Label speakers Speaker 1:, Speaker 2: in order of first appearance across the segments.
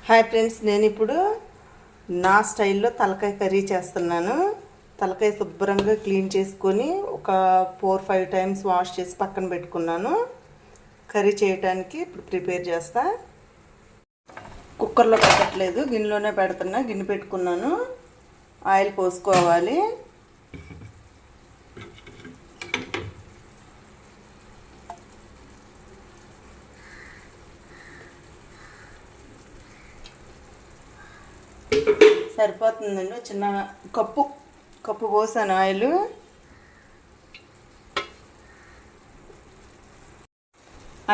Speaker 1: Hi friends, నేను ఇప్పుడు నా స్టైల్లో తలకాయ కర్రీ చేస్తున్నాను. తలకాయ శుభ్రంగా క్లీన్ చేసుకొని ఒక 4-5 టైమ్స్ వాష్ చేసి పక్కన పెట్టుకున్నాను. కర్రీ చేయడానికి ఇప్పుడు ప్రిపేర్ చేస్తా. కుక్కర్లో పెట్టట్లేదు, గిన్నెలోనే పెడుతున్నా. గిన్నె పెట్టుకున్నాను. ఆయిల్ పోసుకోవాలి. సరిపోతుందండి. చిన్న కప్పు పోసాను ఆయిల్.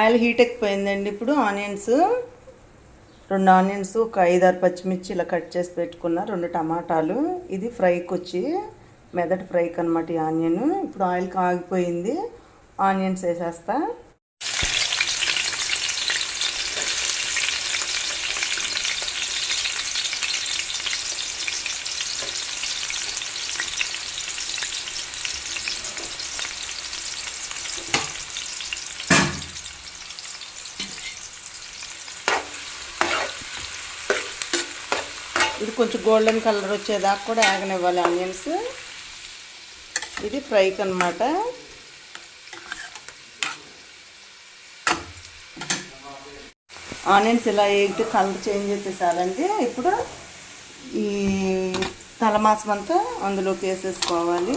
Speaker 1: Oil heat ఎక్కిపోయిందండి. ఇప్పుడు ఆనియన్స్, 2 ఆనియన్స్, ఒక 5-6 పచ్చిమిర్చి ఇలా కట్ చేసి పెట్టుకున్నా, 2 టమాటాలు. ఇది ఫ్రైకి వచ్చి మెదడు ఫ్రైకి అనమాట ఈ ఆనియన్. ఇప్పుడు ఆయిల్ కాగిపోయింది, ఆనియన్స్ వేసేస్తా. ఇది కొంచెం గోల్డెన్ కలర్ వచ్చేదాకా కూడా ఆగనివ్వాలి ఆనియన్స్. ఇది ఫ్రైకి అనమాట. ఆనియన్స్ ఇలా వేగితే కలర్ చేంజ్ చేసేసాలండి. ఇప్పుడు ఈ తలమాసం అంతా అందులోకి వేసేసుకోవాలి.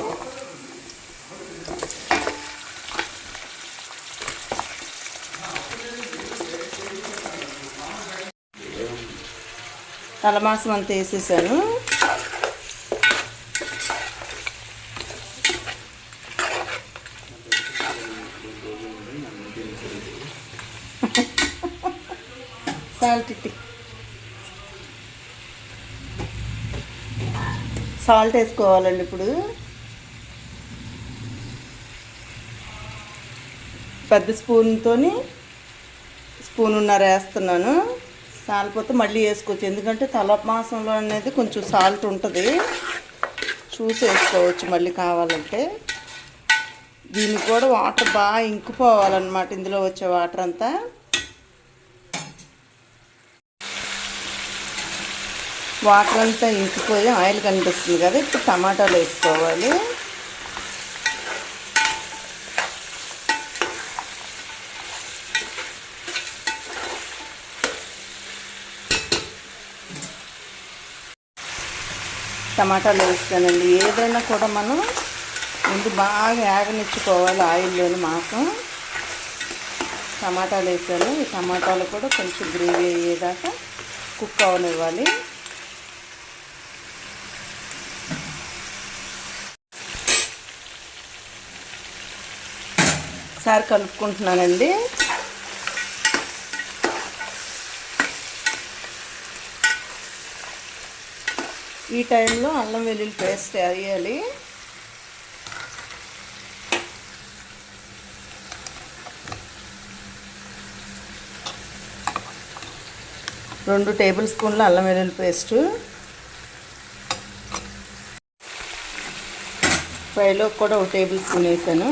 Speaker 1: తలమాసం అంతా వేసేసాను. సాల్ట్ వేసుకోవాలండి. ఇప్పుడు పెద్ద స్పూన్తో స్పూనున్నర వేస్తున్నాను. సాలిపోతే మళ్ళీ వేసుకోవచ్చు, ఎందుకంటే తలమాసంలో అనేది కొంచెం సాల్ట్ ఉంటుంది. చూసి వేసుకోవచ్చు మళ్ళీ కావాలంటే. దీనికి కూడా వాటర్ బాగా ఇంకిపోవాలన్నమాట, ఇందులో వచ్చే వాటర్ అంతా. వాటర్ అంతా ఇంకిపోయి ఆయిల్ కనిపిస్తుంది కదా. ఇప్పుడు టమాటాలు వేసుకోవాలి. టమాటాలు వేస్తానండి. ఏదైనా కూడా మనం ముందు బాగా యాగనిచ్చుకోవాలి ఆయిల్లోని మాసం. టమాటాలు వేసాను. ఈ టమాటాలు కూడా కొంచెం గ్రేవీ అయ్యేదాకా కుక్ అవనివ్వాలి. ఒకసారి కలుపుకుంటున్నానండి. ఈ టైంలో అల్లం వెల్లుల్లి పేస్ట్ వేయాలి. రెండు టేబుల్ స్పూన్ల అల్లం వెల్లుల్లి పేస్టు. ఫ్రైలో కూడా 1 టేబుల్ స్పూన్ వేసాను.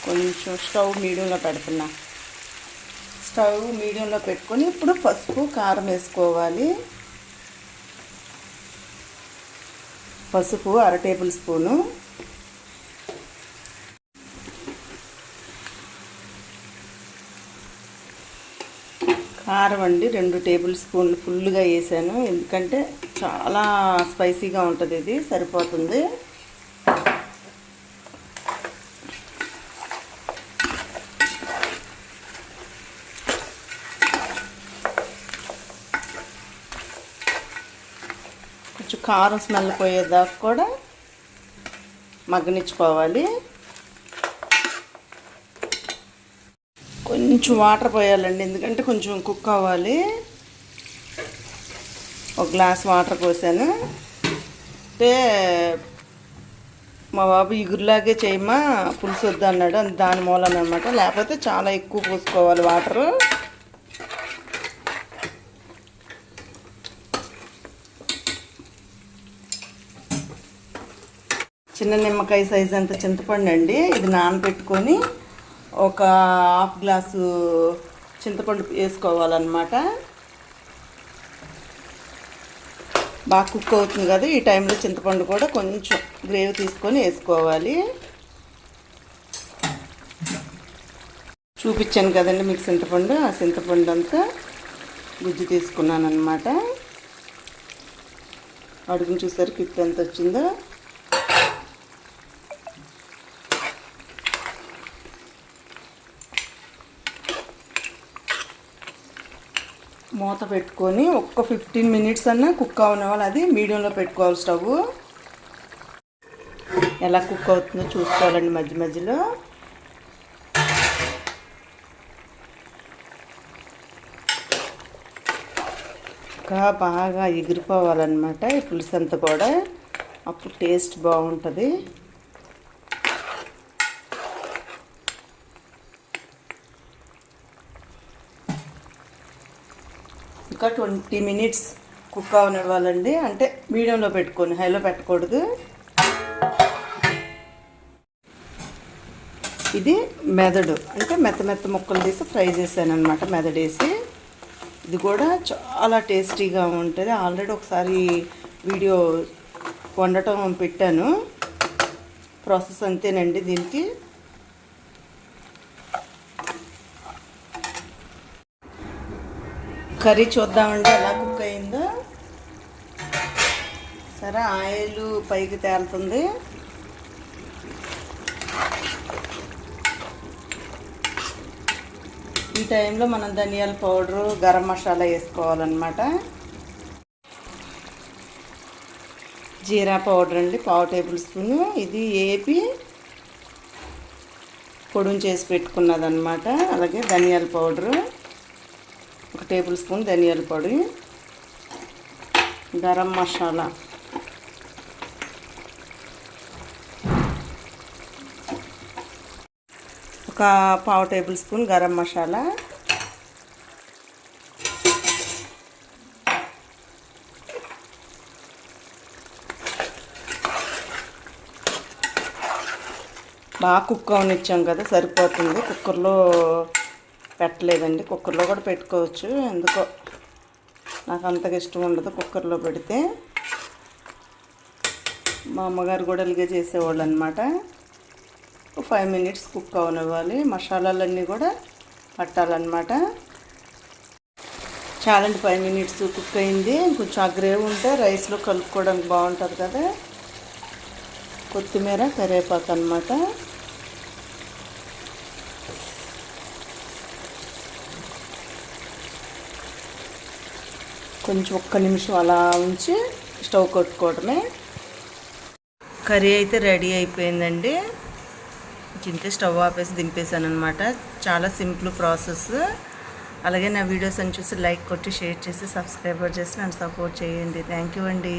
Speaker 1: కొంచెం స్టవ్ మీడియంలో పెడుతున్నా. స్టవ్ మీడియంలో పెట్టుకొని ఇప్పుడు పసుపు, కారం వేసుకోవాలి. పసుపు 1/2 టేబుల్ స్పూను, కారం అండి 2 టేబుల్ స్పూన్లు ఫుల్గా వేసాను, ఎందుకంటే చాలా స్పైసీగా ఉంటుంది. ఇది సరిపోతుంది. కొంచెం కారం స్మెల్ పోయేదాకా కూడా మగ్గనిచ్చుకోవాలి. కొంచెం వాటర్ పోయాలండి, ఎందుకంటే కొంచెం కుక్ అవ్వాలి. 1 గ్లాస్ వాటర్ పోసాను. అంటే మా బాబు ఇగురులాగే చేయమా పులుసు వద్దు అన్నాడు, దాని మూలన అనమాట. లేకపోతే చాలా ఎక్కువ పోసుకోవాలి వాటరు. చిన్న నిమ్మకాయ సైజ్ అంత చింతపండు అండి. ఇది నానబెట్టుకొని ఒక హాఫ్ గ్లాసు చింతపండు వేసుకోవాలన్నమాట. బాగా కుక్ అవుతుంది కదా, ఈ టైంలో చింతపండు కూడా కొంచెం గ్రేవీ తీసుకొని వేసుకోవాలి. చూపించాను కదండి మీకు చింతపండు, ఆ చింతపండు అంతా గుజ్జు తీసుకున్నాను అనమాట. అడుగుని చూసారు కిట్ ఎంత వచ్చిందో. మూత పెట్టుకొని ఒక్క 15 మినిట్స్ అన్నా కుక్ అవనివ్వాలి. అది మీడియంలో పెట్టుకోవాలి స్టవ్. ఎలా కుక్ అవుతుందో చూసుకోవాలండి మధ్య మధ్యలో. ఇంకా బాగా ఎగిరిపోవాలన్నమాట ఈ పులుసు అంతా కూడా, అప్పుడు టేస్ట్ బాగుంటుంది. ఇంకా 20 మినిట్స్ కుక్ అవనివ్వాలండి. అంటే మీడియంలో పెట్టుకొని, హైలో పెట్టకూడదు. ఇది మెదడు, అంటే మెత్త ముక్కలు తీసి ఫ్రై చేశాను అనమాట, మెదడేసి. ఇది కూడా చాలా టేస్టీగా ఉంటుంది. ఆల్రెడీ ఒకసారి వీడియో వండటం పెట్టాను. ప్రాసెస్ అంతేనండి దీనికి. కర్రీ చూద్దామండి ఎలా కుక్ అయిందో. సరే, ఆయిల్ పైకి తేలుతుంది. ఈ టైంలో మనం ధనియాల పౌడరు, గరం మసాలా వేసుకోవాలన్నమాట. జీరా పౌడర్ అండి 1/2 టేబుల్ స్పూను. ఇది ఏపి పొడుం చేసి పెట్టుకున్నదన్నమాట. అలాగే ధనియాల పౌడరు 1 టేబుల్ స్పూన్, ధనియాల పొడి, గరం మసాలా ఒక 1/2 టేబుల్ స్పూన్, గరం మసాలా, బాగా కుక్ అవనిచ్చాం కదా, సరిపోతుంది. కుక్కర్లో పెట్టలేదండి, కుక్కర్లో కూడా పెట్టుకోవచ్చు. ఎందుకో నాకు అంతగా ఇష్టం ఉండదు కుక్కర్లో పెడితే. మా అమ్మగారు కూడా ఇలాగే చేసేవాళ్ళు అనమాట. 5 మినిట్స్ కుక్ అవనివ్వాలి. మసాలాలన్నీ కూడా పట్టాలన్నమాట. చాలండి, 5 మినిట్స్ కుక్ అయింది. కొంచెం ఆ గ్రేవీ ఉంటే రైస్లో కలుపుకోవడానికి బాగుంటుంది కదా. కొత్తిమీర, కరివేపాకు అన్నమాట. కొంచెం ఒక్క నిమిషం అలా ఉంచి స్టవ్ కొట్టుకోవడమే. కర్రీ అయితే రెడీ అయిపోయిందండి. ఇంతే, స్టవ్ ఆపేసి దింపేసాను అనమాట. చాలా సింపుల్ ప్రాసెస్. అలాగే నా వీడియోస్ అని చూసి లైక్ కొట్టి, షేర్ చేసి, సబ్స్క్రైబర్ చేసి నన్ను సపోర్ట్ చేయండి. థ్యాంక్ యూ అండి.